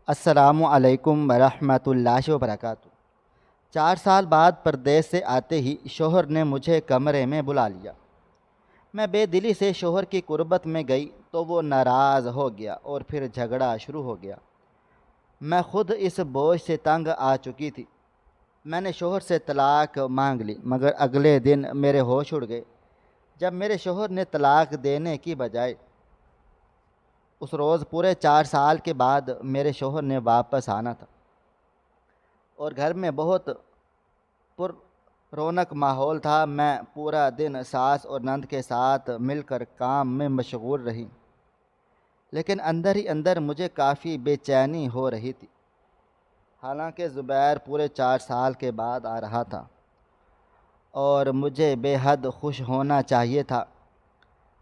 السلام علیکم ورحمۃ اللہ وبرکاتہ۔ 4 سال بعد پردیس سے آتے ہی شوہر نے مجھے کمرے میں بلا لیا۔ میں بے دلی سے شوہر کی قربت میں گئی تو وہ ناراض ہو گیا اور پھر جھگڑا شروع ہو گیا۔ میں خود اس بوجھ سے تنگ آ چکی تھی۔ میں نے شوہر سے طلاق مانگ لی، مگر اگلے دن میرے ہوش اڑ گئے جب میرے شوہر نے طلاق دینے کی بجائے اس روز پورے 4 سال کے بعد میرے شوہر نے واپس آنا تھا، اور گھر میں بہت پر رونق ماحول تھا۔ میں پورا دن ساس اور نند کے ساتھ مل کر کام میں مشغول رہی، لیکن اندر ہی اندر مجھے کافی بے چینی ہو رہی تھی۔ حالانکہ زبیر پورے 4 سال کے بعد آ رہا تھا اور مجھے بے حد خوش ہونا چاہیے تھا۔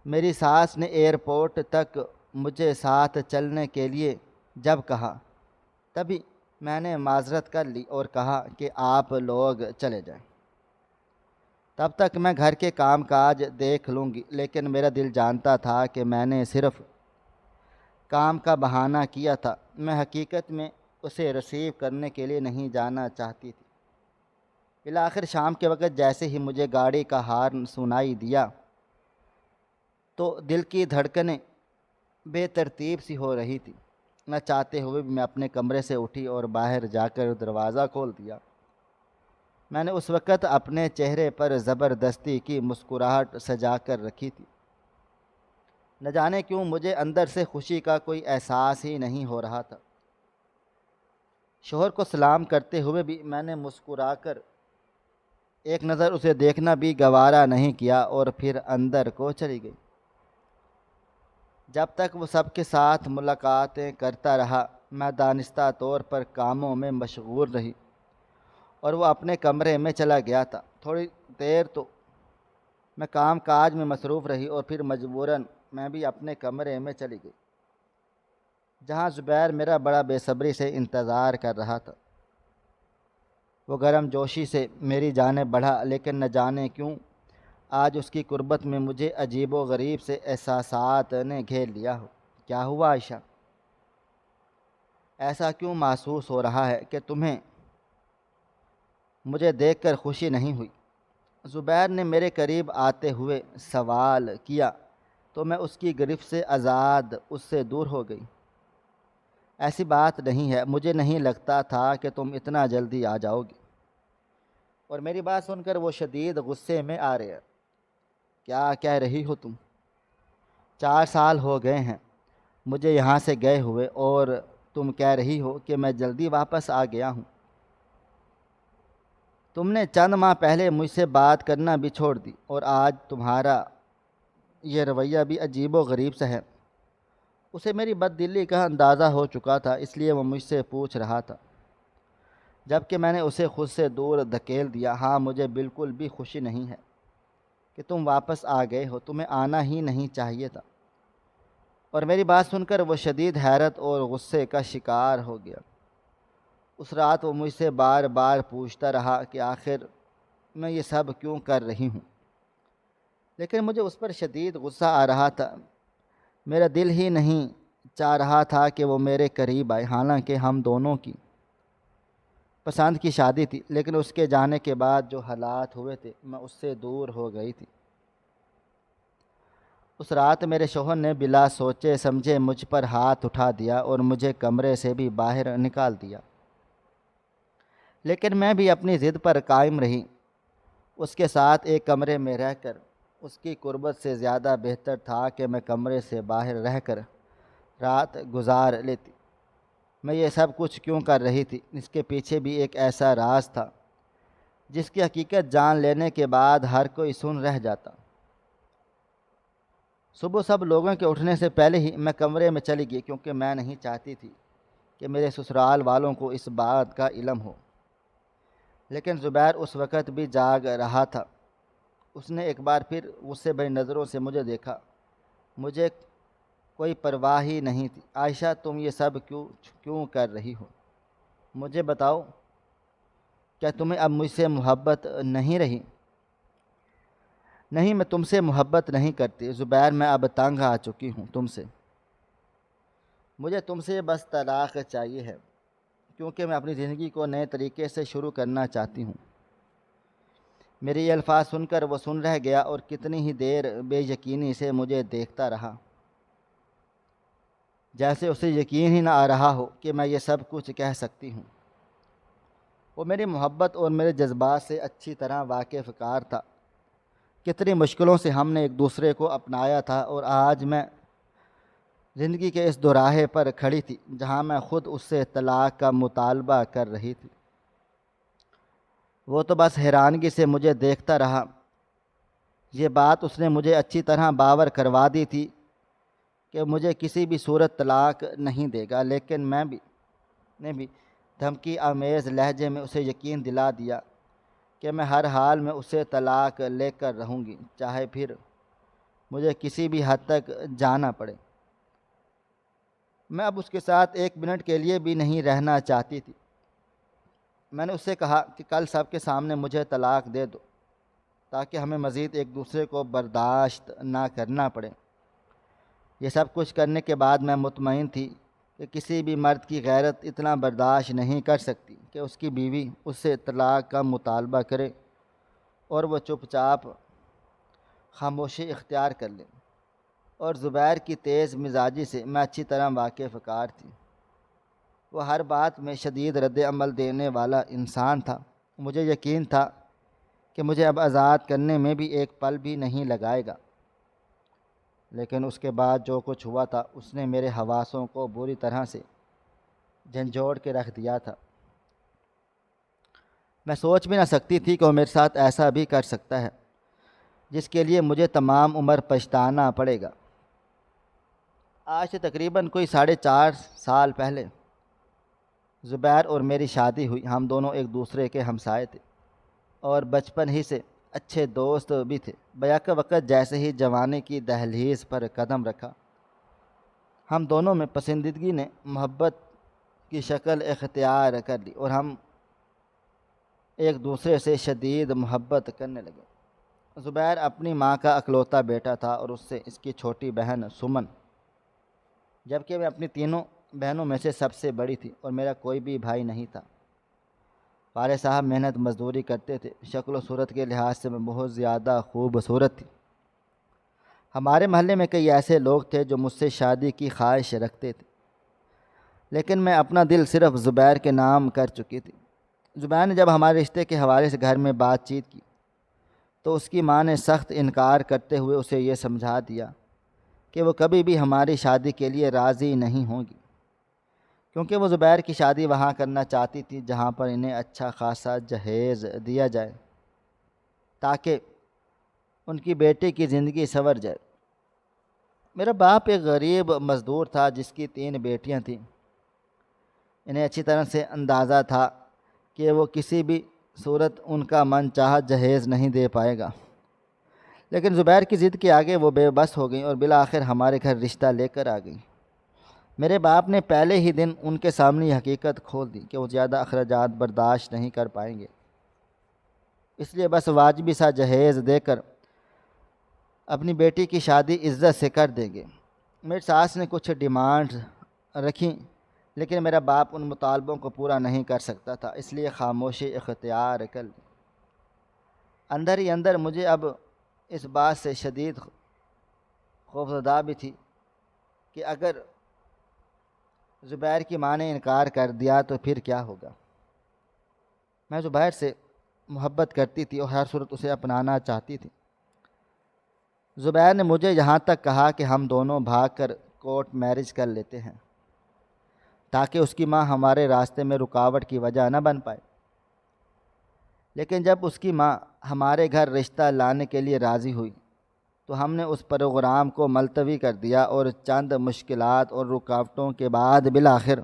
میری ساس نے ایئرپورٹ تک مجھے ساتھ چلنے کے لیے جب کہا، تبھی میں نے معذرت کر لی اور کہا کہ آپ لوگ چلے جائیں، تب تک میں گھر کے کام کاج دیکھ لوں گی۔ لیکن میرا دل جانتا تھا کہ میں نے صرف کام کا بہانہ کیا تھا، میں حقیقت میں اسے ریسیو کرنے کے لیے نہیں جانا چاہتی تھی۔ بالآخر شام کے وقت جیسے ہی مجھے گاڑی کا ہارن سنائی دیا تو دل کی دھڑکنیں بے ترتیب سی ہو رہی تھی۔ نہ چاہتے ہوئے بھی میں اپنے کمرے سے اٹھی اور باہر جا کر دروازہ کھول دیا۔ میں نے اس وقت اپنے چہرے پر زبردستی کی مسکراہٹ سجا کر رکھی تھی۔ نہ جانے کیوں مجھے اندر سے خوشی کا کوئی احساس ہی نہیں ہو رہا تھا۔ شوہر کو سلام کرتے ہوئے بھی میں نے مسکرا کر ایک نظر اسے دیکھنا بھی گوارا نہیں کیا اور پھر اندر کو چلی گئی۔ جب تک وہ سب کے ساتھ ملاقاتیں کرتا رہا، میں دانستہ طور پر کاموں میں مشغول رہی اور وہ اپنے کمرے میں چلا گیا تھا۔ تھوڑی دیر تو میں کام کاج میں مصروف رہی اور پھر مجبوراً میں بھی اپنے کمرے میں چلی گئی، جہاں زبیر میرا بڑا بے صبری سے انتظار کر رہا تھا۔ وہ گرم جوشی سے میری جانب بڑھا، لیکن نہ جانے کیوں آج اس کی قربت میں مجھے عجیب و غریب سے احساسات نے گھیر لیا ہو۔ کیا ہوا عائشہ؟ ایسا کیوں محسوس ہو رہا ہے کہ تمہیں مجھے دیکھ کر خوشی نہیں ہوئی؟ زبیر نے میرے قریب آتے ہوئے سوال کیا تو میں اس کی گرفت سے آزاد اس سے دور ہو گئی۔ ایسی بات نہیں ہے، مجھے نہیں لگتا تھا کہ تم اتنا جلدی آ جاؤ گی۔ اور میری بات سن کر وہ شدید غصے میں آ رہے ہیں۔ کیا کہہ رہی ہو تم؟ 4 سال ہو گئے ہیں مجھے یہاں سے گئے ہوئے اور تم کہہ رہی ہو کہ میں جلدی واپس آ گیا ہوں۔ تم نے چند ماہ پہلے مجھ سے بات کرنا بھی چھوڑ دی اور آج تمہارا یہ رویہ بھی عجیب و غریب سا ہے۔ اسے میری بد دلی کا اندازہ ہو چکا تھا، اس لیے وہ مجھ سے پوچھ رہا تھا، جبکہ میں نے اسے خود سے دور دھکیل دیا۔ ہاں، مجھے بالکل بھی خوشی نہیں ہے کہ تم واپس آ گئے ہو، تمہیں آنا ہی نہیں چاہیے تھا۔ اور میری بات سن کر وہ شدید حیرت اور غصے کا شکار ہو گیا۔ اس رات وہ مجھ سے بار بار پوچھتا رہا کہ آخر میں یہ سب کیوں کر رہی ہوں، لیکن مجھے اس پر شدید غصہ آ رہا تھا۔ میرا دل ہی نہیں چاہ رہا تھا کہ وہ میرے قریب آئے، حالانکہ ہم دونوں کی پسند کی شادی تھی، لیکن اس کے جانے کے بعد جو حالات ہوئے تھے میں اس سے دور ہو گئی تھی۔ اس رات میرے شوہر نے بلا سوچے سمجھے مجھ پر ہاتھ اٹھا دیا اور مجھے کمرے سے بھی باہر نکال دیا، لیکن میں بھی اپنی ضد پر قائم رہی۔ اس کے ساتھ ایک کمرے میں رہ کر اس کی قربت سے زیادہ بہتر تھا کہ میں کمرے سے باہر رہ کر رات گزار لیتی۔ میں یہ سب کچھ کیوں کر رہی تھی؟ اس کے پیچھے بھی ایک ایسا راز تھا جس کی حقیقت جان لینے کے بعد ہر کوئی سن رہ جاتا۔ صبح سب لوگوں کے اٹھنے سے پہلے ہی میں کمرے میں چلی گئی، کیونکہ میں نہیں چاہتی تھی کہ میرے سسرال والوں کو اس بات کا علم ہو۔ لیکن زبیر اس وقت بھی جاگ رہا تھا۔ اس نے ایک بار پھر غصے بھری نظروں سے مجھے دیکھا۔ مجھے کوئی پرواہ ہی نہیں تھی۔ عائشہ، تم یہ سب کیوں کر رہی ہو؟ مجھے بتاؤ، کیا تمہیں اب مجھ سے محبت نہیں رہی؟ نہیں، میں تم سے محبت نہیں کرتی زبیر، میں اب تنگ آ چکی ہوں تم سے۔ مجھے تم سے بس طلاق چاہیے ہے، کیونکہ میں اپنی زندگی کو نئے طریقے سے شروع کرنا چاہتی ہوں۔ میرے یہ الفاظ سن کر وہ سن رہ گیا اور کتنی ہی دیر بے یقینی سے مجھے دیکھتا رہا، جیسے اسے یقین ہی نہ آ رہا ہو کہ میں یہ سب کچھ کہہ سکتی ہوں۔ وہ میری محبت اور میرے جذبات سے اچھی طرح واقف کار تھا۔ کتنی مشکلوں سے ہم نے ایک دوسرے کو اپنایا تھا، اور آج میں زندگی کے اس دوراہے پر کھڑی تھی جہاں میں خود اس سے طلاق کا مطالبہ کر رہی تھی۔ وہ تو بس حیرانگی سے مجھے دیکھتا رہا۔ یہ بات اس نے مجھے اچھی طرح باور کروا دی تھی کہ مجھے کسی بھی صورت طلاق نہیں دے گا، لیکن میں بھی دھمکی آمیز لہجے میں اسے یقین دلا دیا کہ میں ہر حال میں اسے طلاق لے کر رہوں گی، چاہے پھر مجھے کسی بھی حد تک جانا پڑے۔ میں اب اس کے ساتھ ایک منٹ کے لیے بھی نہیں رہنا چاہتی تھی۔ میں نے اس سے کہا کہ کل سب کے سامنے مجھے طلاق دے دو، تاکہ ہمیں مزید ایک دوسرے کو برداشت نہ کرنا پڑے۔ یہ سب کچھ کرنے کے بعد میں مطمئن تھی کہ کسی بھی مرد کی غیرت اتنا برداشت نہیں کر سکتی کہ اس کی بیوی اس سے طلاق کا مطالبہ کرے اور وہ چپ چاپ خاموشی اختیار کر لے۔ اور زبیر کی تیز مزاجی سے میں اچھی طرح واقف کار تھی۔ وہ ہر بات میں شدید رد عمل دینے والا انسان تھا۔ مجھے یقین تھا کہ مجھے اب آزاد کرنے میں بھی ایک پل بھی نہیں لگائے گا، لیکن اس کے بعد جو کچھ ہوا تھا اس نے میرے حواسوں کو بری طرح سے جھنجھوڑ کے رکھ دیا تھا۔ میں سوچ بھی نہ سکتی تھی کہ وہ میرے ساتھ ایسا بھی کر سکتا ہے جس کے لیے مجھے تمام عمر پچھتانا پڑے گا۔ آج سے تقریباً کوئی 4.5 سال پہلے زبیر اور میری شادی ہوئی۔ ہم دونوں ایک دوسرے کے ہمسائے تھے اور بچپن ہی سے اچھے دوست بھی تھے۔ بیک وقت جیسے ہی جوانی کی دہلیز پر قدم رکھا، ہم دونوں میں پسندیدگی نے محبت کی شکل اختیار کر لی اور ہم ایک دوسرے سے شدید محبت کرنے لگے۔ زبیر اپنی ماں کا اکلوتا بیٹا تھا اور اس سے اس کی چھوٹی بہن سمن، جبکہ میں اپنی تینوں بہنوں میں سے سب سے بڑی تھی اور میرا کوئی بھی بھائی نہیں تھا۔ والد صاحب محنت مزدوری کرتے تھے۔ شکل و صورت کے لحاظ سے میں بہت زیادہ خوبصورت تھی۔ ہمارے محلے میں کئی ایسے لوگ تھے جو مجھ سے شادی کی خواہش رکھتے تھے، لیکن میں اپنا دل صرف زبیر کے نام کر چکی تھی۔ زبیر نے جب ہمارے رشتے کے حوالے سے گھر میں بات چیت کی تو اس کی ماں نے سخت انکار کرتے ہوئے اسے یہ سمجھا دیا کہ وہ کبھی بھی ہماری شادی کے لیے راضی نہیں ہوں گی، کیونکہ وہ زبیر کی شادی وہاں کرنا چاہتی تھی جہاں پر انہیں اچھا خاصا جہیز دیا جائے تاکہ ان کی بیٹی کی زندگی سنور جائے۔ میرا باپ ایک غریب مزدور تھا جس کی 3 بیٹیاں تھیں۔ انہیں اچھی طرح سے اندازہ تھا کہ وہ کسی بھی صورت ان کا من چاہت جہیز نہیں دے پائے گا، لیکن زبیر کی ضد کے آگے وہ بے بس ہو گئیں اور بالآخر ہمارے گھر رشتہ لے کر آ گئیں۔ میرے باپ نے پہلے ہی دن ان کے سامنے یہ حقیقت کھول دی کہ وہ زیادہ اخراجات برداشت نہیں کر پائیں گے، اس لیے بس واجبی سا جہیز دے کر اپنی بیٹی کی شادی عزت سے کر دیں گے۔ میری ساس نے کچھ ڈیمانڈ رکھیں، لیکن میرا باپ ان مطالبوں کو پورا نہیں کر سکتا تھا، اس لیے خاموشی اختیار کر لی۔ اندر ہی اندر مجھے اب اس بات سے شدید خوفزدہ بھی تھی کہ اگر زبیر کی ماں نے انکار کر دیا تو پھر کیا ہوگا۔ میں زبیر سے محبت کرتی تھی اور ہر صورت اسے اپنانا چاہتی تھی۔ زبیر نے مجھے یہاں تک کہا کہ ہم دونوں بھاگ کر کورٹ میرج کر لیتے ہیں تاکہ اس کی ماں ہمارے راستے میں رکاوٹ کی وجہ نہ بن پائے، لیکن جب اس کی ماں ہمارے گھر رشتہ لانے کے لیے راضی ہوئی تو ہم نے اس پروگرام کو ملتوی کر دیا اور چند مشکلات اور رکاوٹوں کے بعد بالآخر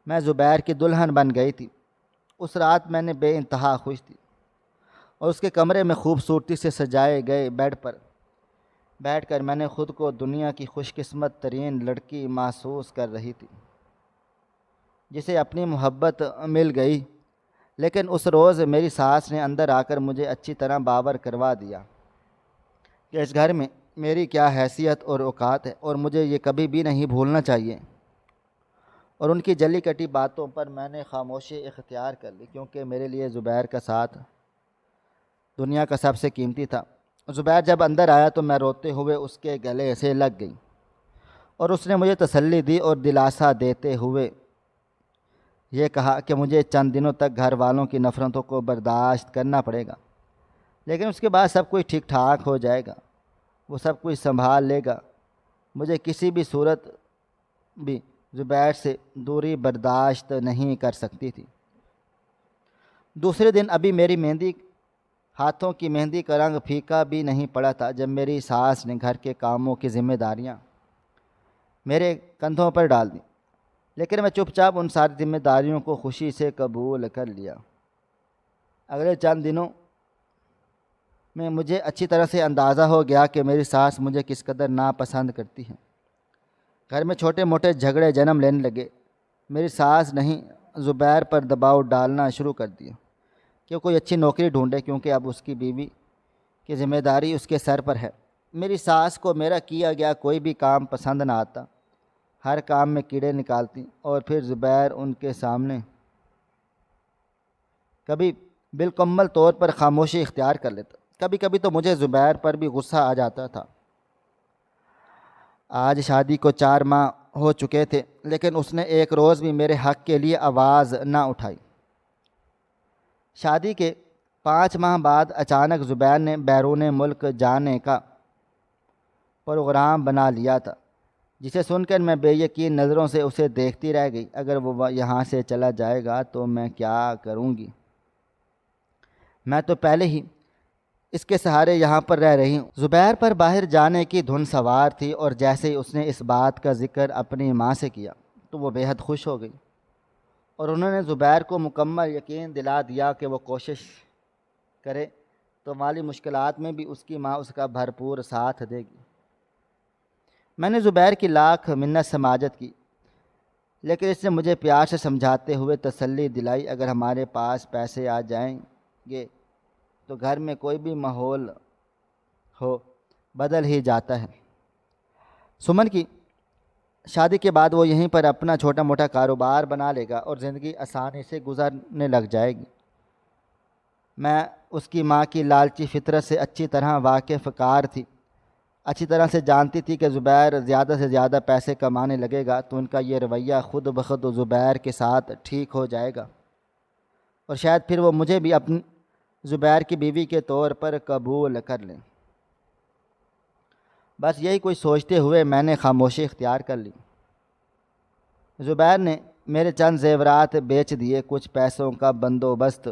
میں زبیر کی دلہن بن گئی تھی۔ اس رات میں نے بے انتہا خوش تھی اور اس کے کمرے میں خوبصورتی سے سجائے گئے بیڈ پر بیٹھ کر میں نے خود کو دنیا کی خوش قسمت ترین لڑکی محسوس کر رہی تھی جسے اپنی محبت مل گئی۔ لیکن اس روز میری ساس نے اندر آ کر مجھے اچھی طرح باور کروا دیا کہ اس گھر میں میری کیا حیثیت اور اوقات ہے اور مجھے یہ کبھی بھی نہیں بھولنا چاہیے۔ اور ان کی جلی کٹی باتوں پر میں نے خاموشی اختیار کر لی، کیونکہ میرے لیے زبیر کا ساتھ دنیا کا سب سے قیمتی تھا۔ زبیر جب اندر آیا تو میں روتے ہوئے اس کے گلے سے لگ گئی، اور اس نے مجھے تسلی دی اور دلاسا دیتے ہوئے یہ کہا کہ مجھے چند دنوں تک گھر والوں کی نفرتوں کو برداشت کرنا پڑے گا، لیکن اس کے بعد سب کچھ ٹھیک ٹھاک ہو جائے گا، وہ سب کچھ سنبھال لے گا۔ مجھے کسی بھی صورت بھی زبیر سے دوری برداشت نہیں کر سکتی تھی۔ دوسرے دن ابھی میری مہندی ہاتھوں کی مہندی کا رنگ پھیکا بھی نہیں پڑا تھا جب میری ساس نے گھر کے کاموں کی ذمہ داریاں میرے کندھوں پر ڈال دیں، لیکن میں چپ چاپ ان ساری ذمہ داریوں کو خوشی سے قبول کر لیا۔ اگلے چند دنوں میں مجھے اچھی طرح سے اندازہ ہو گیا کہ میری ساس مجھے کس قدر ناپسند کرتی ہے۔ گھر میں چھوٹے موٹے جھگڑے جنم لینے لگے۔ میری ساس نہیں زبیر پر دباؤ ڈالنا شروع کر دیا کہ وہ کوئی اچھی نوکری ڈھونڈے، کیونکہ اب اس کی بیوی کی ذمہ داری اس کے سر پر ہے۔ میری ساس کو میرا کیا گیا کوئی بھی کام پسند نہ آتا، ہر کام میں کیڑے نکالتی، اور پھر زبیر ان کے سامنے کبھی بالکمل طور پر خاموشی اختیار کر لیتا۔ کبھی کبھی تو مجھے زبیر پر بھی غصہ آ جاتا تھا۔ آج شادی کو 4 ماہ ہو چکے تھے، لیکن اس نے ایک روز بھی میرے حق کے لیے آواز نہ اٹھائی۔ شادی کے 5 ماہ بعد اچانک زبیر نے بیرون ملک جانے کا پروگرام بنا لیا تھا، جسے سن کر میں بے یقین نظروں سے اسے دیکھتی رہ گئی۔ اگر وہ یہاں سے چلا جائے گا تو میں کیا کروں گی؟ میں تو پہلے ہی اس کے سہارے یہاں پر رہ رہی ہوں۔ زبیر پر باہر جانے کی دھن سوار تھی، اور جیسے ہی اس نے اس بات کا ذکر اپنی ماں سے کیا تو وہ بے حد خوش ہو گئی، اور انہوں نے زبیر کو مکمل یقین دلا دیا کہ وہ کوشش کرے تو مالی مشکلات میں بھی اس کی ماں اس کا بھرپور ساتھ دے گی۔ میں نے زبیر کی لاکھ منت سماجت کی، لیکن اس نے مجھے پیار سے سمجھاتے ہوئے تسلی دلائی، اگر ہمارے پاس پیسے آ جائیں گے تو گھر میں کوئی بھی ماحول ہو بدل ہی جاتا ہے۔ سمن کی شادی کے بعد وہ یہیں پر اپنا چھوٹا موٹا کاروبار بنا لے گا اور زندگی آسانی سے گزرنے لگ جائے گی۔ میں اس کی ماں کی لالچی فطرت سے اچھی طرح واقف کار تھی، اچھی طرح سے جانتی تھی کہ زبیر زیادہ سے زیادہ پیسے کمانے لگے گا تو ان کا یہ رویہ خود بخود زبیر کے ساتھ ٹھیک ہو جائے گا، اور شاید پھر وہ مجھے بھی اپنی زبیر کی بیوی کے طور پر قبول کر لیں۔ بس یہی کچھ سوچتے ہوئے میں نے خاموشی اختیار کر لی۔ زبیر نے میرے چند زیورات بیچ دیے، کچھ پیسوں کا بندوبست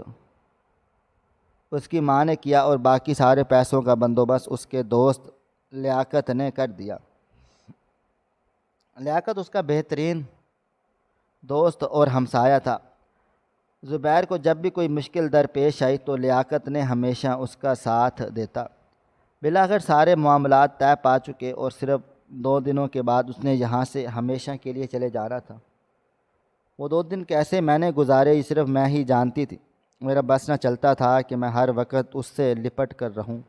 اس کی ماں نے کیا، اور باقی سارے پیسوں کا بندوبست اس کے دوست لیاقت نے کر دیا۔ لیاقت اس کا بہترین دوست اور ہمسایہ تھا۔ زبیر کو جب بھی کوئی مشکل درپیش آئی تو لیاقت نے ہمیشہ اس کا ساتھ دیتا۔ بالآخر سارے معاملات طے پا چکے، اور صرف 2 دنوں کے بعد اس نے یہاں سے ہمیشہ کے لیے چلے جانا تھا۔ وہ 2 دن کیسے میں نے گزارے یہ صرف میں ہی جانتی تھی۔ میرا بس نہ چلتا تھا کہ میں ہر وقت اس سے لپٹ کر رہوں،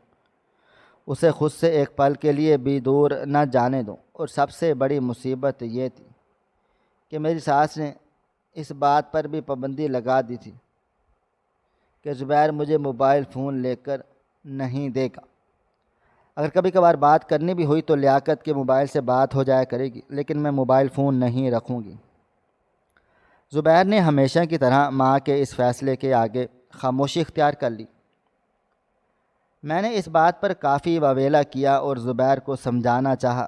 اسے خود سے ایک پل کے لیے بھی دور نہ جانے دوں، اور سب سے بڑی مصیبت یہ تھی کہ میری ساس نے اس بات پر بھی پابندی لگا دی تھی کہ زبیر مجھے موبائل فون لے کر نہیں دے گا۔ اگر کبھی کبھار بات کرنی بھی ہوئی تو لیاقت کے موبائل سے بات ہو جایا کرے گی، لیکن میں موبائل فون نہیں رکھوں گی۔ زبیر نے ہمیشہ کی طرح ماں کے اس فیصلے کے آگے خاموشی اختیار کر لی۔ میں نے اس بات پر کافی واویلا کیا اور زبیر کو سمجھانا چاہا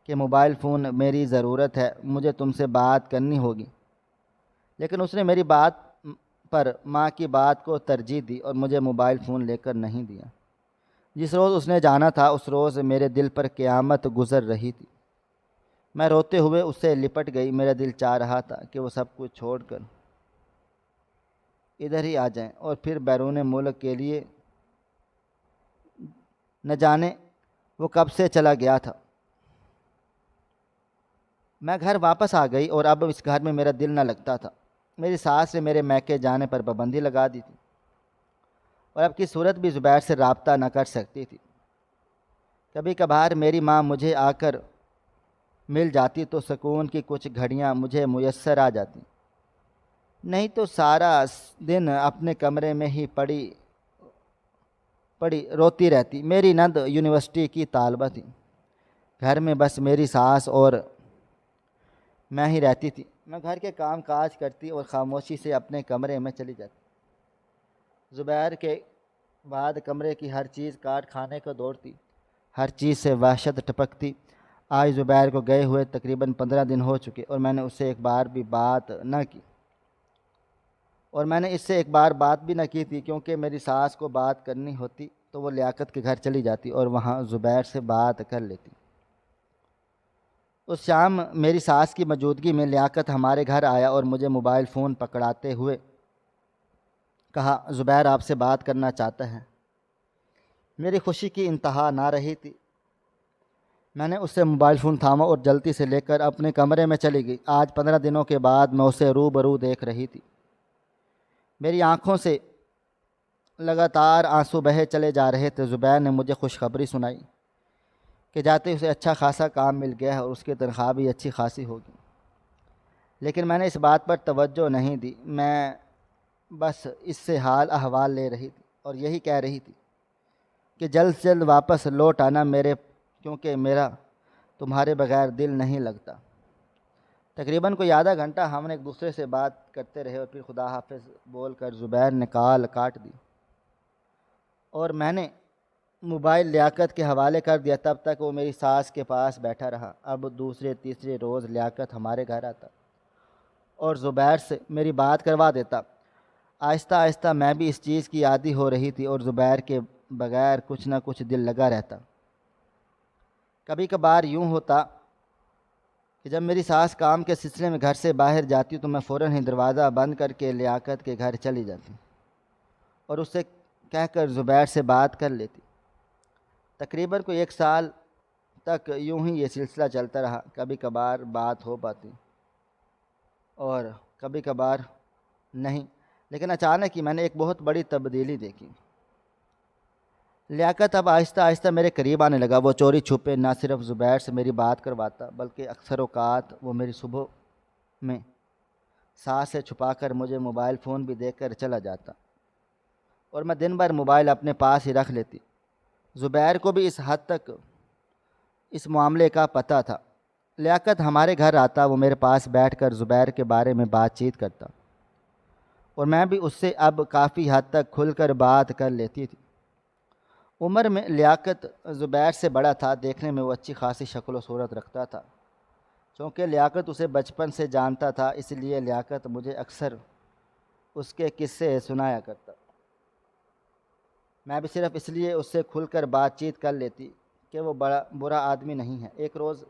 کہ موبائل فون میری ضرورت ہے، مجھے تم سے بات کرنی ہوگی، لیکن اس نے میری بات پر ماں کی بات کو ترجیح دی اور مجھے موبائل فون لے کر نہیں دیا۔ جس روز اس نے جانا تھا اس روز میرے دل پر قیامت گزر رہی تھی۔ میں روتے ہوئے اس سے لپٹ گئی۔ میرا دل چاہ رہا تھا کہ وہ سب کچھ چھوڑ کر ادھر ہی آ جائیں، اور پھر بیرون ملک کے لیے نہ جانے وہ کب سے چلا گیا تھا۔ میں گھر واپس آ گئی، اور اب اس گھر میں میرا دل نہ لگتا تھا۔ میری ساس نے میرے میکے جانے پر پابندی لگا دی تھی، اور اب کی صورت بھی زبیر سے رابطہ نہ کر سکتی تھی۔ کبھی کبھار میری ماں مجھے آ کر مل جاتی تو سکون کی کچھ گھڑیاں مجھے میسر آ جاتی، نہیں تو سارا دن اپنے کمرے میں ہی پڑی پڑی روتی رہتی۔ میری نند یونیورسٹی کی طالبہ تھی، گھر میں بس میری ساس اور میں ہی رہتی تھی۔ میں گھر کے کام کاج کرتی اور خاموشی سے اپنے کمرے میں چلی جاتی۔ زبیر کے بعد کمرے کی ہر چیز کاٹ کھانے کو دوڑتی، ہر چیز سے وحشت ٹپکتی۔ آج زبیر کو گئے ہوئے تقریباً 15 دن ہو چکے اور میں نے اس سے ایک بار بھی بات نہ کی، اور میں نے اس سے ایک بار بات بھی نہ کی تھی، کیونکہ میری ساس کو بات کرنی ہوتی تو وہ لیاقت کے گھر چلی جاتی اور وہاں زبیر سے بات کر لیتی۔ اس شام میری ساس کی موجودگی میں لیاقت ہمارے گھر آیا اور مجھے موبائل فون پکڑاتے ہوئے کہا، زبیر آپ سے بات کرنا چاہتا ہے۔ میری خوشی کی انتہا نہ رہی تھی۔ میں نے اس سے موبائل فون تھاما اور جلدی سے لے کر اپنے کمرے میں چلی گئی۔ آج 15 دنوں کے بعد میں اسے روبرو دیکھ رہی تھی۔ میری آنکھوں سے لگاتار آنسو بہے چلے جا رہے تھے۔ زبیر نے مجھے خوشخبری سنائی کہ جاتے اسے اچھا خاصا کام مل گیا ہے اور اس کی تنخواہ بھی اچھی خاصی ہوگی، لیکن میں نے اس بات پر توجہ نہیں دی۔ میں بس اس سے حال احوال لے رہی تھی اور یہی کہہ رہی تھی کہ جلد سے جلد واپس لوٹ آنا کیونکہ میرا تمہارے بغیر دل نہیں لگتا۔ تقریباً کوئی آدھا گھنٹہ ہم نے ایک دوسرے سے بات کرتے رہے اور پھر خدا حافظ بول کر زبیر نے کال کاٹ دی اور میں نے موبائل لیاقت کے حوالے کر دیا۔ تب تک وہ میری ساس کے پاس بیٹھا رہا۔ اب دوسرے تیسرے روز لیاقت ہمارے گھر آتا اور زبیر سے میری بات کروا دیتا۔ آہستہ آہستہ میں بھی اس چیز کی عادی ہو رہی تھی اور زبیر کے بغیر کچھ نہ کچھ دل لگا رہتا۔ کبھی کبھار یوں ہوتا کہ جب میری ساس کام کے سلسلے میں گھر سے باہر جاتی تو میں فوراً ہی دروازہ بند کر کے لیاقت کے گھر چلی جاتی اور اس سے کہہ کر زبیر سے بات کر لیتی۔ تقریباً کوئی 1 سال تک یوں ہی یہ سلسلہ چلتا رہا۔ کبھی کبھار بات ہو پاتی اور کبھی کبھار نہیں، لیکن اچانک ہی میں نے ایک بہت بڑی تبدیلی دیکھی۔ لیاقت اب آہستہ آہستہ میرے قریب آنے لگا۔ وہ چوری چھپے نہ صرف زبیر سے میری بات کرواتا بلکہ اکثر اوقات وہ میری صبح میں ساس سے چھپا کر مجھے موبائل فون بھی دے کر چلا جاتا اور میں دن بھر موبائل اپنے پاس ہی رکھ لیتی۔ زبیر کو بھی اس حد تک اس معاملے کا پتہ تھا۔ لیاقت ہمارے گھر آتا، وہ میرے پاس بیٹھ کر زبیر کے بارے میں بات چیت کرتا اور میں بھی اس سے اب کافی حد تک کھل کر بات کر لیتی تھی۔ عمر میں لیاقت زبیر سے بڑا تھا، دیکھنے میں وہ اچھی خاصی شکل و صورت رکھتا تھا۔ چونکہ لیاقت اسے بچپن سے جانتا تھا، اس لیے لیاقت مجھے اکثر اس کے قصے سنایا کرتا۔ میں بھی صرف اس لیے اس سے کھل کر بات چیت کر لیتی کہ وہ برا آدمی نہیں ہے۔ ایک روز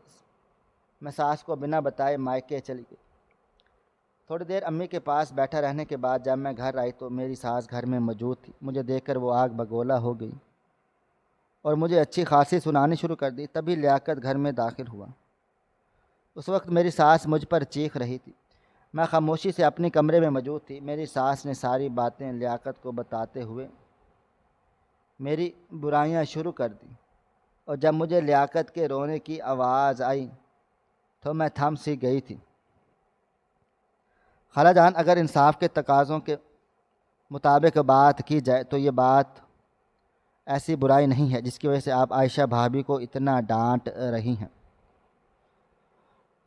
میں ساس کو بنا بتائے مائکے چلی گئی۔ تھوڑی دیر امی کے پاس بیٹھا رہنے کے بعد جب میں گھر آئی تو میری ساس گھر میں موجود تھی۔ مجھے دیکھ کر وہ آگ بگولا ہو گئی اور مجھے اچھی خاصی سنانی شروع کر دی۔ تبھی لیاقت گھر میں داخل ہوا۔ اس وقت میری ساس مجھ پر چیخ رہی تھی۔ میں خاموشی سے اپنے کمرے میں موجود تھی۔ میری ساس نے ساری باتیں لیاقت کو بتاتے ہوئے میری برائیاں شروع کر دیں اور جب مجھے لیاقت کے رونے کی آواز آئی تو میں تھم سی گئی تھی۔ خالہ جان، اگر انصاف کے تقاضوں کے مطابق بات کی جائے تو یہ بات ایسی برائی نہیں ہے جس کی وجہ سے آپ عائشہ بھابھی کو اتنا ڈانٹ رہی ہیں۔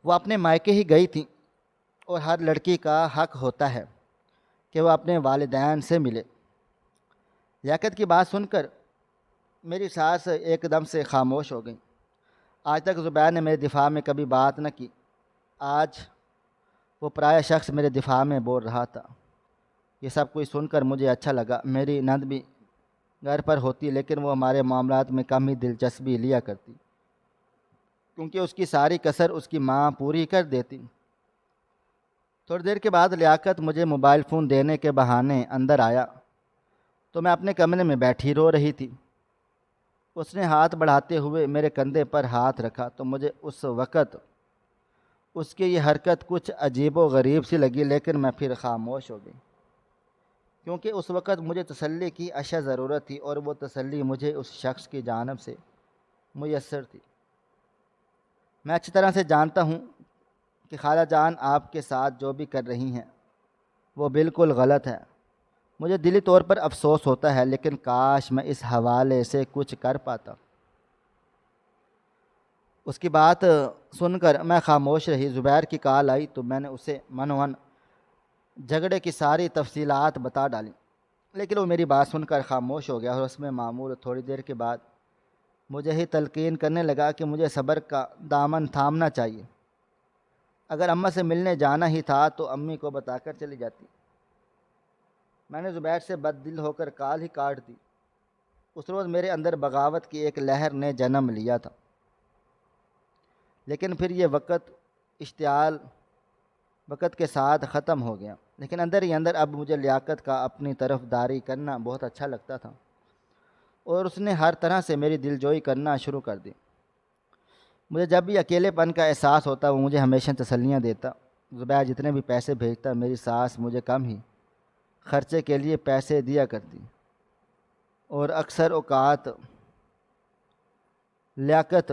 وہ اپنے مائکے ہی گئی تھیں اور ہر لڑکی کا حق ہوتا ہے کہ وہ اپنے والدین سے ملے۔ لیاقت کی بات سن کر میری ساس ایک دم سے خاموش ہو گئی۔ آج تک زبیر نے میرے دفاع میں کبھی بات نہ کی، آج وہ پرایا شخص میرے دفاع میں بول رہا تھا۔ یہ سب کچھ سن کر مجھے اچھا لگا۔ میری نند بھی گھر پر ہوتی لیکن وہ ہمارے معاملات میں کم ہی دلچسپی لیا کرتی، کیونکہ اس کی ساری کسر اس کی ماں پوری کر دیتی۔ تھوڑی دیر کے بعد لیاقت مجھے موبائل فون دینے کے بہانے اندر آیا تو میں اپنے کمرے میں بیٹھی رو رہی تھی۔ اس نے ہاتھ بڑھاتے ہوئے میرے کندھے پر ہاتھ رکھا تو مجھے اس وقت اس کی یہ حرکت کچھ عجیب و غریب سی لگی، لیکن میں پھر خاموش ہو گئی، کیونکہ اس وقت مجھے تسلی کی اشد ضرورت تھی اور وہ تسلی مجھے اس شخص کی جانب سے میسر تھی۔ میں اچھی طرح سے جانتا ہوں کہ خالہ جان آپ کے ساتھ جو بھی کر رہی ہیں وہ بالکل غلط ہے۔ مجھے دلی طور پر افسوس ہوتا ہے، لیکن کاش میں اس حوالے سے کچھ کر پاتا۔ اس کی بات سن کر میں خاموش رہی۔ زبیر کی کال آئی تو میں نے اسے من جھگڑے کی ساری تفصیلات بتا ڈالیں، لیکن وہ میری بات سن کر خاموش ہو گیا اور اس میں معمول تھوڑی دیر کے بعد مجھے ہی تلقین کرنے لگا کہ مجھے صبر کا دامن تھامنا چاہیے۔ اگر اماں سے ملنے جانا ہی تھا تو امی کو بتا کر چلی جاتی۔ میں نے زبیر سے بد دل ہو کر کال ہی کاٹ دی۔ اس روز میرے اندر بغاوت کی ایک لہر نے جنم لیا تھا، لیکن پھر یہ اشتعال وقت کے ساتھ ختم ہو گیا۔ لیکن اندر ہی اندر اب مجھے لیاقت کا اپنی طرف داری کرنا بہت اچھا لگتا تھا، اور اس نے ہر طرح سے میری دلجوئی کرنا شروع کر دی۔ مجھے جب بھی اکیلے پن کا احساس ہوتا وہ مجھے ہمیشہ تسلیاں دیتا۔ زبیر جتنے بھی پیسے بھیجتا میری ساس مجھے کم ہی خرچے کے لیے پیسے دیا کرتی، اور اکثر اوقات لیاقت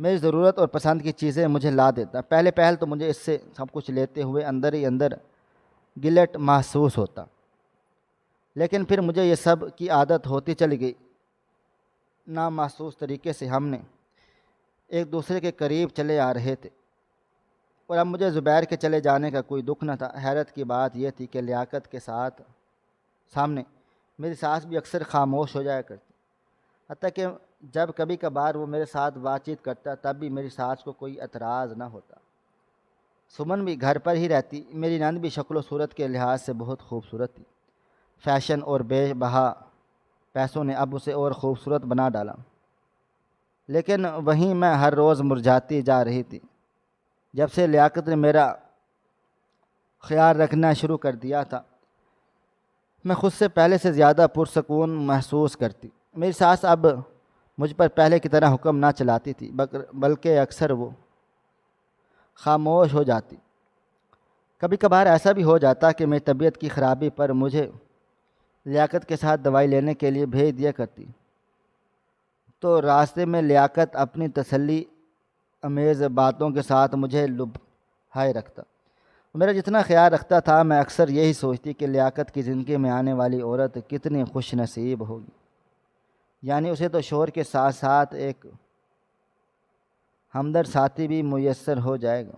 میری ضرورت اور پسند کی چیزیں مجھے لا دیتا۔ پہل تو مجھے اس سے سب کچھ لیتے ہوئے اندر ہی اندر گلٹ محسوس ہوتا، لیکن پھر مجھے یہ سب کی عادت ہوتی چلی گئی۔ نامحسوس طریقے سے ہم نے ایک دوسرے کے قریب چلے آ رہے تھے، اور اب مجھے زبیر کے چلے جانے کا کوئی دکھ نہ تھا۔ حیرت کی بات یہ تھی کہ لیاقت کے سامنے میری ساس بھی اکثر خاموش ہو جایا کرتی، حتیٰ کہ جب کبھی کبھار وہ میرے ساتھ بات چیت کرتا تب بھی میری ساس کو کوئی اعتراض نہ ہوتا۔ سمن بھی گھر پر ہی رہتی۔ میری نند بھی شکل و صورت کے لحاظ سے بہت خوبصورت تھی۔ فیشن اور بے بہا پیسوں نے اب اسے اور خوبصورت بنا ڈالا، لیکن وہیں میں ہر روز مرجھاتی جا رہی تھی۔ جب سے لیاقت نے میرا خیال رکھنا شروع کر دیا تھا، میں خود سے پہلے سے زیادہ پرسکون محسوس کرتی۔ میری ساس اب مجھ پر پہلے کی طرح حکم نہ چلاتی تھی، بلکہ اکثر وہ خاموش ہو جاتی۔ کبھی کبھار ایسا بھی ہو جاتا کہ میری طبیعت کی خرابی پر مجھے لیاقت کے ساتھ دوائی لینے کے لیے بھیج دیا کرتی، تو راستے میں لیاقت اپنی تسلی امیز باتوں کے ساتھ مجھے لبھائے رکھتا۔ میرا جتنا خیال رکھتا تھا، میں اکثر یہی سوچتی کہ لیاقت کی زندگی میں آنے والی عورت کتنی خوش نصیب ہوگی، یعنی اسے تو شوہر کے ساتھ ساتھ ایک ہمدرد ساتھی بھی میسر ہو جائے گا۔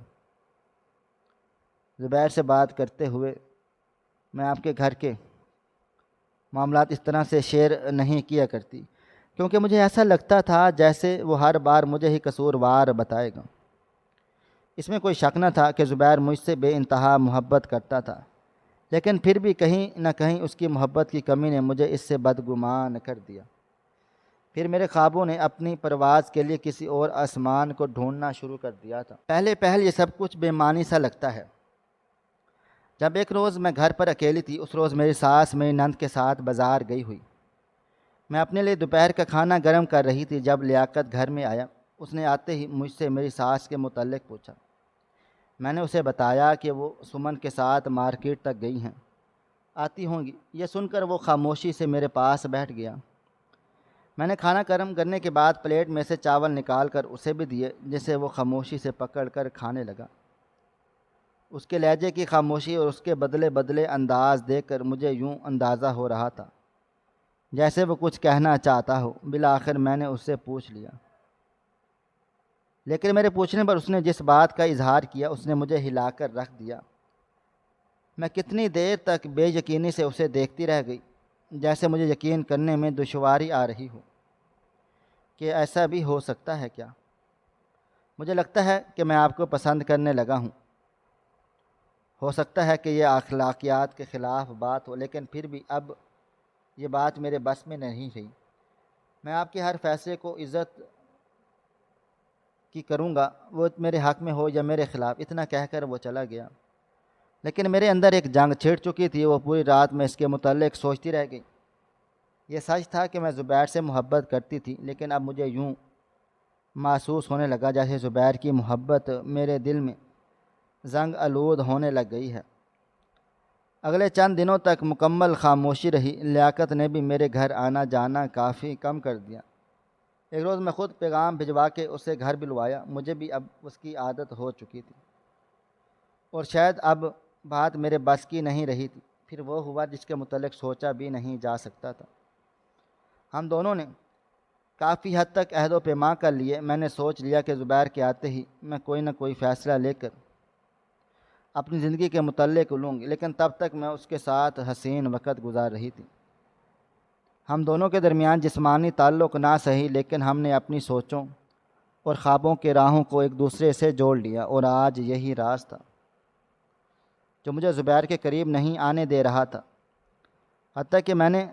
زبیر سے بات کرتے ہوئے میں آپ کے گھر کے معاملات اس طرح سے شیئر نہیں کیا کرتی، کیونکہ مجھے ایسا لگتا تھا جیسے وہ ہر بار مجھے ہی قصوروار بتائے گا۔ اس میں کوئی شک نہ تھا کہ زبیر مجھ سے بے انتہا محبت کرتا تھا، لیکن پھر بھی کہیں نہ کہیں اس کی محبت کی کمی نے مجھے اس سے بدگمان کر دیا۔ پھر میرے خوابوں نے اپنی پرواز کے لیے کسی اور آسمان کو ڈھونڈنا شروع کر دیا تھا۔ پہل یہ سب کچھ بے معنی سا لگتا ہے۔ جب ایک روز میں گھر پر اکیلی تھی، اس روز میری ساس میری نند کے ساتھ بازار گئی ہوئی۔ میں اپنے لیے دوپہر کا کھانا گرم کر رہی تھی جب لیاقت گھر میں آیا۔ اس نے آتے ہی مجھ سے میری ساس کے متعلق پوچھا۔ میں نے اسے بتایا کہ وہ سمن کے ساتھ مارکیٹ تک گئی ہیں، آتی ہوں گی۔ یہ سن کر وہ خاموشی سے میرے پاس بیٹھ گیا۔ میں نے کھانا گرم کرنے کے بعد پلیٹ میں سے چاول نکال کر اسے بھی دیے، جسے وہ خاموشی سے پکڑ کر کھانے لگا۔ اس کے لہجے کی خاموشی اور اس کے بدلے انداز دیکھ کر مجھے یوں اندازہ ہو رہا تھا جیسے وہ کچھ کہنا چاہتا ہو۔ بالآخر میں نے اس سے پوچھ لیا، لیکن میرے پوچھنے پر اس نے جس بات کا اظہار کیا اس نے مجھے ہلا کر رکھ دیا۔ میں کتنی دیر تک بے یقینی سے اسے دیکھتی رہ گئی، جیسے مجھے یقین کرنے میں دشواری آ رہی ہو کہ ایسا بھی ہو سکتا ہے کیا۔ مجھے لگتا ہے کہ میں آپ کو پسند کرنے لگا ہوں۔ ہو سکتا ہے کہ یہ اخلاقیات کے خلاف بات ہو، لیکن پھر بھی اب یہ بات میرے بس میں نہیں رہی۔ میں آپ کے ہر فیصلے کو عزت کی کروں گا، وہ میرے حق میں ہو یا میرے خلاف۔ اتنا کہہ کر وہ چلا گیا، لیکن میرے اندر ایک جنگ چھڑ چکی تھی۔ وہ پوری رات میں اس کے متعلق سوچتی رہ گئی۔ یہ سچ تھا کہ میں زبیر سے محبت کرتی تھی، لیکن اب مجھے یوں محسوس ہونے لگا جیسے زبیر کی محبت میرے دل میں زنگ آلود ہونے لگ گئی ہے۔ اگلے چند دنوں تک مکمل خاموشی رہی۔ لیاقت نے بھی میرے گھر آنا جانا کافی کم کر دیا۔ ایک روز میں خود پیغام بھجوا کے اسے گھر بلوایا۔ مجھے بھی اب اس کی عادت ہو چکی تھی اور شاید اب بات میرے بس کی نہیں رہی تھی۔ پھر وہ ہوا جس کے متعلق سوچا بھی نہیں جا سکتا تھا۔ ہم دونوں نے کافی حد تک عہد و پیمان کر لیے۔ میں نے سوچ لیا کہ زبیر کے آتے ہی میں کوئی نہ کوئی فیصلہ لے کر اپنی زندگی کے متعلق لوں گی، لیکن تب تک میں اس کے ساتھ حسین وقت گزار رہی تھی۔ ہم دونوں کے درمیان جسمانی تعلق نہ صحیح، لیکن ہم نے اپنی سوچوں اور خوابوں کے راہوں کو ایک دوسرے سے جوڑ لیا، اور آج یہی راز تھا جو مجھے زبیر کے قریب نہیں آنے دے رہا تھا۔ حتیٰ کہ میں نے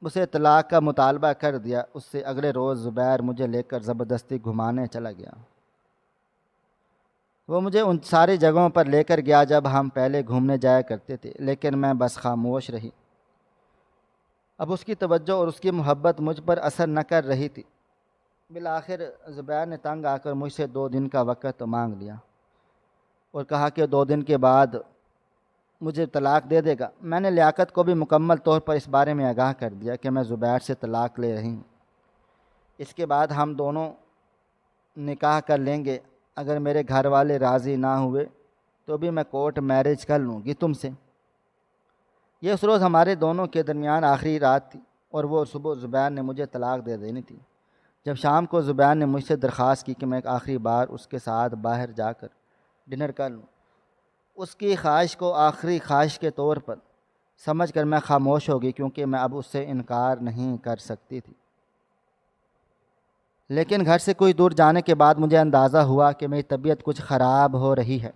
اسے طلاق کا مطالبہ کر دیا۔ اس سے اگلے روز زبیر مجھے لے کر زبردستی گھمانے چلا گیا۔ وہ مجھے ان ساری جگہوں پر لے کر گیا جب ہم پہلے گھومنے جایا کرتے تھے، لیکن میں بس خاموش رہی۔ اب اس کی توجہ اور اس کی محبت مجھ پر اثر نہ کر رہی تھی۔ بالآخر زبیر نے تنگ آ کر مجھ سے 2 دن کا وقت مانگ لیا اور کہا کہ 2 دن کے بعد مجھے طلاق دے دے گا۔ میں نے لیاقت کو بھی مکمل طور پر اس بارے میں آگاہ کر دیا کہ میں زبیر سے طلاق لے رہی ہوں۔ اس کے بعد ہم دونوں نکاح کر لیں گے۔ اگر میرے گھر والے راضی نہ ہوئے تو بھی میں کورٹ میرج کر لوں گی تم سے۔ یہ اس روز ہمارے دونوں کے درمیان آخری رات تھی، اور وہ صبح زبیر نے مجھے طلاق دے دینی تھی۔ جب شام کو زبیر نے مجھ سے درخواست کی کہ میں ایک آخری بار اس کے ساتھ باہر جا کر ڈنر کر لوں، اس کی خواہش کو آخری خواہش کے طور پر سمجھ کر میں خاموش ہو گئی، کیونکہ میں اب اس سے انکار نہیں کر سکتی تھی۔ لیکن گھر سے کوئی دور جانے کے بعد مجھے اندازہ ہوا کہ میری طبیعت کچھ خراب ہو رہی ہے۔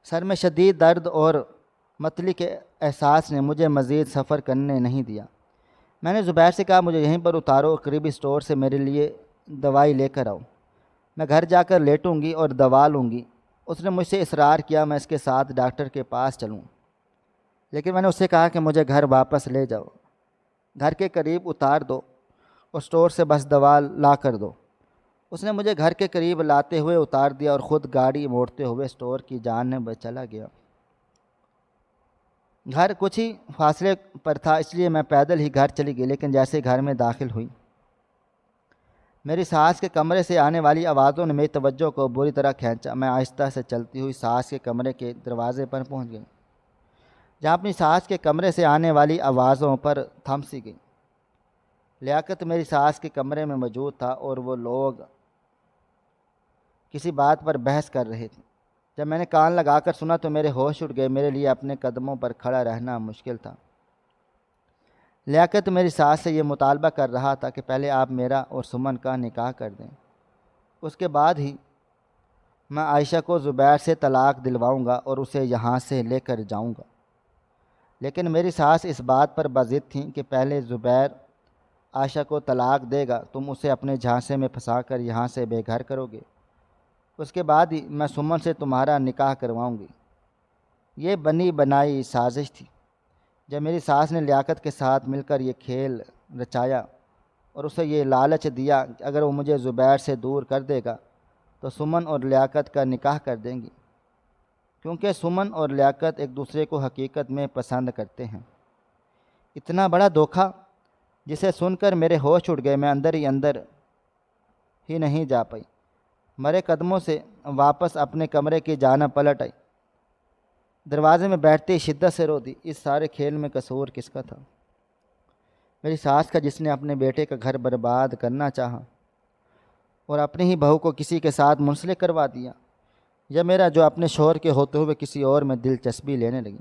سر میں شدید درد اور متلی کے احساس نے مجھے مزید سفر کرنے نہیں دیا۔ میں نے زبیر سے کہا مجھے یہیں پر اتارو، قریبی اسٹور سے میرے لیے دوائی لے کر آؤ، میں گھر جا کر لیٹوں گی اور دوا لوں گی۔ اس نے مجھ سے اصرار کیا میں اس کے ساتھ ڈاکٹر کے پاس چلوں، لیکن میں نے اس سے کہا کہ مجھے گھر واپس لے جاؤ، گھر کے قریب اتار دو اور اسٹور سے بس دوا لا کر دو۔ اس نے مجھے گھر کے قریب لاتے ہوئے اتار دیا اور خود گاڑی موڑتے ہوئے اسٹور کی جانب چلا گیا۔ گھر کچھ ہی فاصلے پر تھا، اس لیے میں پیدل ہی گھر چلی گئی، لیکن جیسے گھر میں داخل ہوئی میری ساس کے کمرے سے آنے والی آوازوں نے میری توجہ کو بری طرح کھینچا۔ میں آہستہ سے چلتی ہوئی ساس کے کمرے کے دروازے پر پہنچ گئی، جہاں اپنی ساس کے کمرے سے آنے والی آوازوں پر تھم سی گئی۔ لیاقت میری ساس کے کمرے میں موجود تھا اور وہ لوگ کسی بات پر بحث کر رہے تھے۔ جب میں نے کان لگا کر سنا تو میرے ہوش اڑ گئے۔ میرے لیے اپنے قدموں پر کھڑا رہنا مشکل تھا۔ لیاقت میری ساس سے یہ مطالبہ کر رہا تھا کہ پہلے آپ میرا اور سمن کا نکاح کر دیں، اس کے بعد ہی میں عائشہ کو زبیر سے طلاق دلواؤں گا اور اسے یہاں سے لے کر جاؤں گا۔ لیکن میری ساس اس بات پر بضد تھیں کہ پہلے زبیر عائشہ کو طلاق دے گا، تم اسے اپنے جھانسے میں پھنسا کر یہاں سے بے گھر کرو گے، اس کے بعد ہی میں سمن سے تمہارا نکاح کرواؤں گی۔ یہ بنی بنائی سازش تھی۔ جب میری ساس نے لیاقت کے ساتھ مل کر یہ کھیل رچایا اور اسے یہ لالچ دیا کہ اگر وہ مجھے زبیر سے دور کر دے گا تو سمن اور لیاقت کا نکاح کر دیں گی، کیونکہ سمن اور لیاقت ایک دوسرے کو حقیقت میں پسند کرتے ہیں۔ اتنا بڑا دھوکہ جسے سن کر میرے ہوش اڑ گئے۔ میں اندر ہی نہیں جا پائی، مرے قدموں سے واپس اپنے کمرے کی جانب پلٹ آئی۔ دروازے میں بیٹھتے ہی شدت سے رو دی۔ اس سارے کھیل میں قصور کس کا تھا؟ میری ساس کا، جس نے اپنے بیٹے کا گھر برباد کرنا چاہا اور اپنی ہی بہو کو کسی کے ساتھ منسلک کروا دیا، یا میرا جو اپنے شوہر کے ہوتے ہوئے کسی اور میں دلچسپی لینے لگی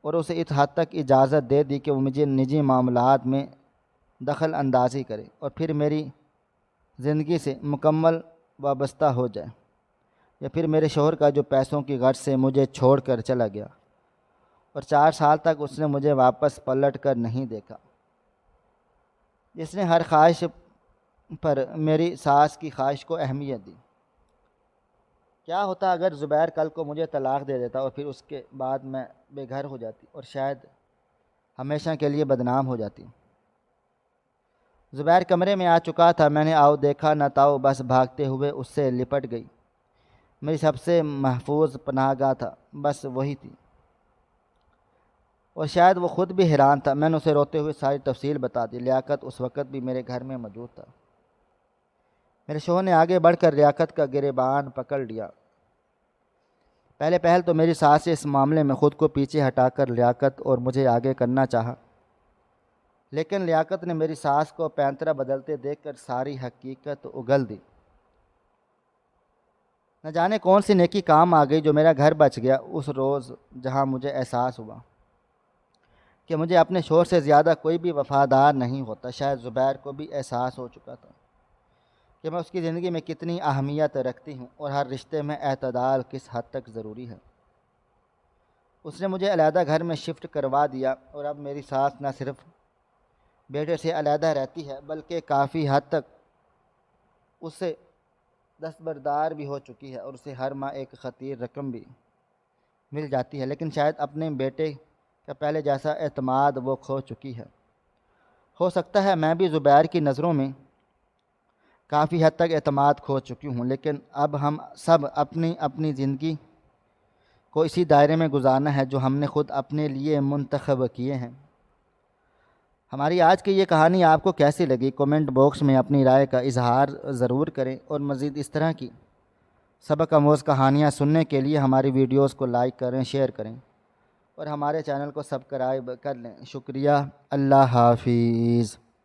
اور اسے اس حد تک اجازت دے دی کہ وہ مجھے نجی معاملات میں دخل اندازی کرے اور پھر میری زندگی سے مکمل وابستہ ہو جائے، یا پھر میرے شوہر کا جو پیسوں کی غرض سے مجھے چھوڑ کر چلا گیا اور 4 سال تک اس نے مجھے واپس پلٹ کر نہیں دیکھا، جس نے ہر خواہش پر میری ساس کی خواہش کو اہمیت دی۔ کیا ہوتا اگر زبیر کل کو مجھے طلاق دے دیتا اور پھر اس کے بعد میں بے گھر ہو جاتی اور شاید ہمیشہ کے لیے بدنام ہو جاتی۔ زبیر کمرے میں آ چکا تھا۔ میں نے آؤ دیکھا نہ تاؤ، بس بھاگتے ہوئے اس سے لپٹ گئی۔ میری سب سے محفوظ پناہ گاہ تھا، بس وہی تھی۔ اور شاید وہ خود بھی حیران تھا۔ میں نے اسے روتے ہوئے ساری تفصیل بتا دی۔ لیاقت اس وقت بھی میرے گھر میں موجود تھا۔ میرے شوہر نے آگے بڑھ کر لیاقت کا گریبان پکڑ لیا۔ پہل تو میری ساس نے اس معاملے میں خود کو پیچھے ہٹا کر لیاقت اور مجھے آگے کرنا چاہا، لیکن لیاقت نے میری ساس کو پینترا بدلتے دیکھ کر ساری حقیقت اگل دی۔ نہ جانے کون سی نیکی کام آ گئی جو میرا گھر بچ گیا اس روز، جہاں مجھے احساس ہوا کہ مجھے اپنے شوہر سے زیادہ کوئی بھی وفادار نہیں ہوتا۔ شاید زبیر کو بھی احساس ہو چکا تھا کہ میں اس کی زندگی میں کتنی اہمیت رکھتی ہوں اور ہر رشتے میں اعتدال کس حد تک ضروری ہے۔ اس نے مجھے علیحدہ گھر میں شفٹ کروا دیا اور اب میری ساس نہ صرف بیٹے سے علیحدہ رہتی ہے بلکہ کافی حد تک اس سے دستبردار بھی ہو چکی ہے، اور اسے ہر ماہ ایک خطیر رقم بھی مل جاتی ہے، لیکن شاید اپنے بیٹے کا پہلے جیسا اعتماد وہ کھو چکی ہے۔ ہو سکتا ہے میں بھی زبیر کی نظروں میں کافی حد تک اعتماد کھو چکی ہوں، لیکن اب ہم سب اپنی اپنی زندگی کو اسی دائرے میں گزارنا ہے جو ہم نے خود اپنے لیے منتخب کیے ہیں۔ ہماری آج کی یہ کہانی آپ کو کیسی لگی؟ کومنٹ باکس میں اپنی رائے کا اظہار ضرور کریں، اور مزید اس طرح کی سبق آموز کہانیاں سننے کے لیے ہماری ویڈیوز کو لائک کریں، شیئر کریں اور ہمارے چینل کو سبسکرائب کر لیں۔ شکریہ۔ اللہ حافظ۔